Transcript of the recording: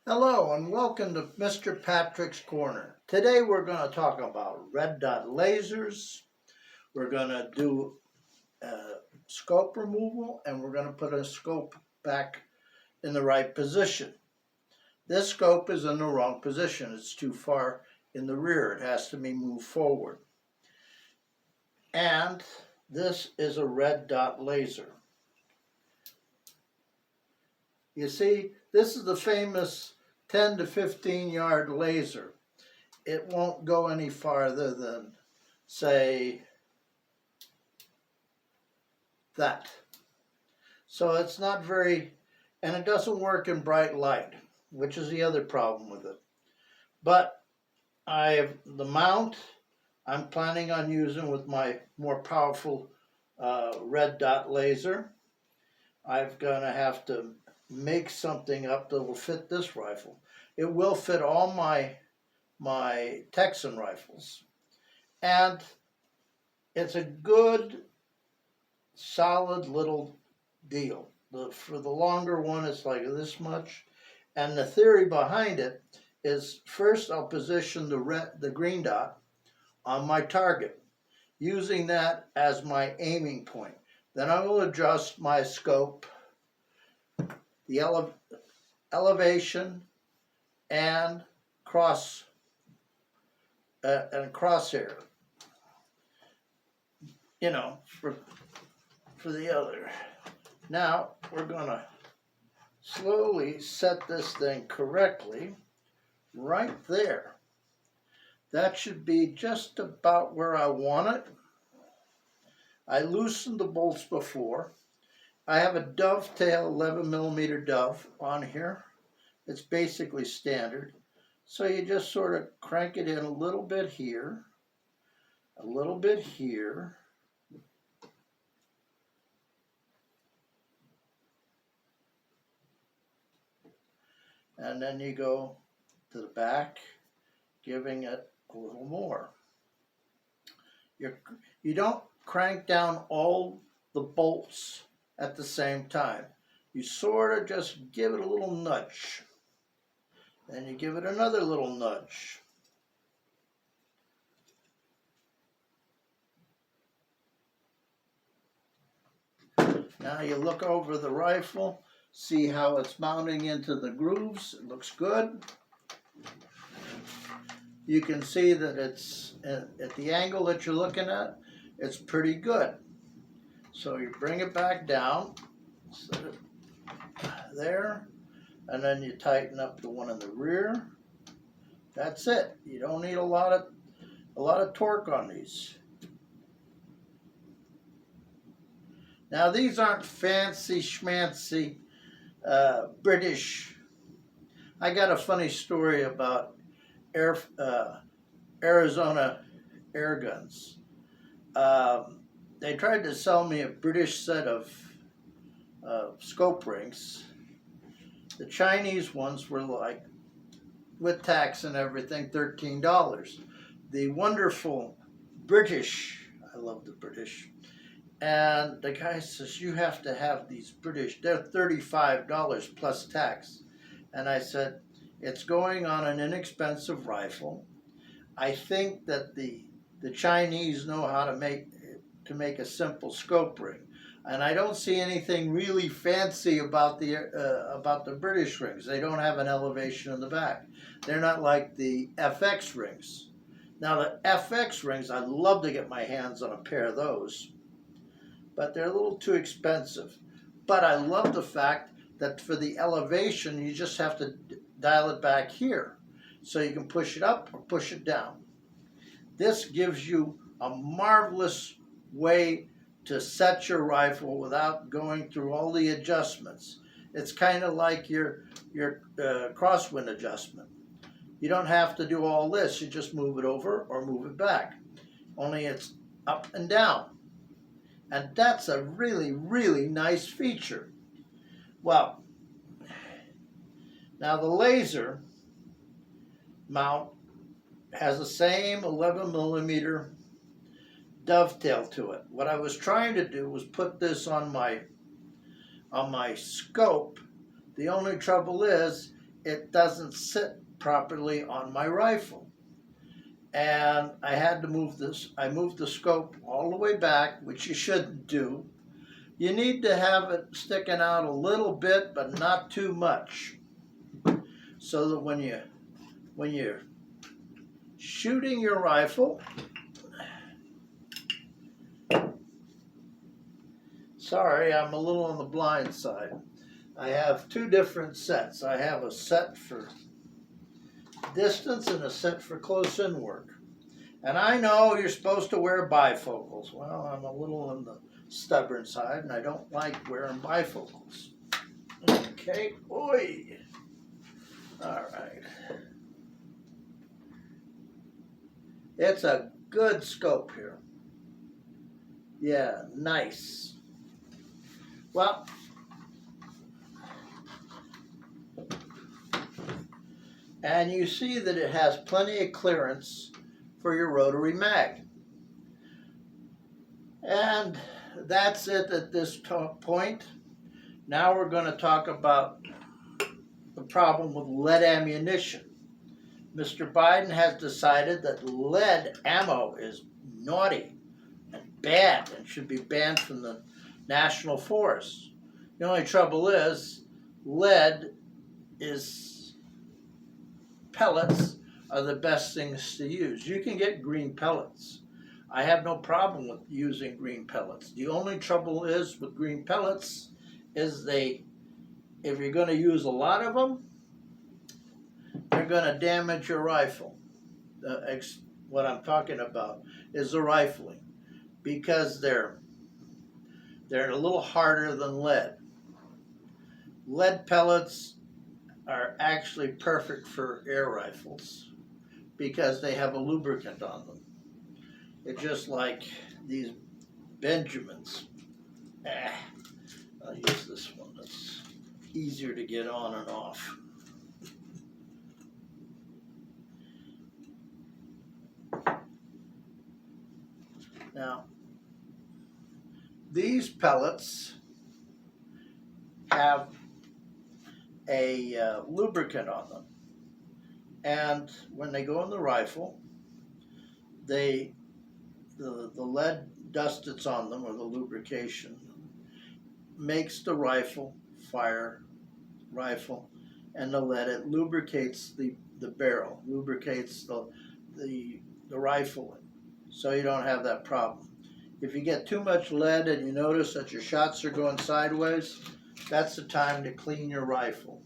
Hello and welcome to Mr. Patrick's Corner. Today we're going to talk about red dot lasers. We're going to do scope removal and we're going to put a scope back in the right position. This scope is in the wrong position. It's too far in the rear. It has to be moved forward. And this is a red dot laser. You see, this is the famous 10 to 15 yard laser. It won't go any farther than, say, that. So it's not very, and it doesn't work in bright light, which is the other problem with it. But the mount I'm planning on using with my more powerful red dot laser. I'm going to have to make something up that will fit this rifle. It will fit all my Texan rifles. And it's a good, solid little deal. For the longer one, it's like this much. And the theory behind it is first I'll position the green dot on my target, using that as my aiming point. Then I will adjust my scope, the elevation, and crosshair. You know, for the other. Now we're gonna slowly set this thing correctly right there. That should be just about where I want it. I loosened the bolts before. I have a dovetail 11mm dove on here. It's basically standard. So you just sort of crank it in a little bit here, a little bit here. And then you go to the back, giving it a little more. You don't crank down all the bolts at the same time. You sort of just give it a little nudge. Then you give it another little nudge. Now you look over the rifle, see how it's mounting into the grooves. It looks good. You can see that it's at the angle that you're looking at, it's pretty good. So you bring it back down, set it there, and then you tighten up the one in the rear. That's it. You don't need a lot of torque on these. Now these aren't fancy schmancy British. I got a funny story about Arizona air guns. They tried to sell me a British set of scope rings. The Chinese ones were like, with tax and everything, $13. The wonderful British, I love the British, and the guy says, you have to have these British, they're $35 plus tax. And I said, it's going on an inexpensive rifle. I think that the Chinese know how to make a simple scope ring, and I don't see anything really fancy about the British rings. They don't have an elevation in the back. They're not like the FX rings. Now the FX rings, I'd love to get my hands on a pair of those, but they're a little too expensive. But I love the fact that for the elevation, you just have to dial it back here. So you can push it up or push it down. This gives you a marvelous way to set your rifle without going through all the adjustments. It's kind of like your crosswind adjustment. You don't have to do all this. You just move it over or move it back. Only it's up and down. And that's a really, really nice feature. Well, now the laser mount has the same 11mm dovetail to it. What I was trying to do was put this on my scope. The only trouble is it doesn't sit properly on my rifle. And I had to move this. I moved the scope all the way back, which you shouldn't do. You need to have it sticking out a little bit, but not too much, so that when you're shooting your rifle, sorry, I'm a little on the blind side. I have two different sets. I have a set for distance and a set for close-in work. And I know you're supposed to wear bifocals. Well, I'm a little on the stubborn side, and I don't like wearing bifocals. Okay, oi. All right. It's a good scope here. Yeah, nice. Well, and you see that it has plenty of clearance for your rotary mag. And that's it at this point. Now we're going to talk about the problem with lead ammunition. Mr. Biden has decided that lead ammo is naughty and bad and should be banned from the national forests. The only trouble is lead is pellets are the best things to use. You can get green pellets. I have no problem with using green pellets. The only trouble is with green pellets is if you're going to use a lot of them, they're going to damage your rifle. What I'm talking about is the rifling, because they're a little harder than lead. Lead pellets are actually perfect for air rifles because they have a lubricant on them. It's just like these Benjamins. I'll use this one. It's easier to get on and off. Now, these pellets have a lubricant on them, and when they go in the rifle, the lead dust that's on them, or the lubrication, makes the rifle fire rifle, and the lead, it lubricates the barrel, lubricates the rifle, so you don't have that problem. If you get too much lead and you notice that your shots are going sideways, that's the time to clean your rifle.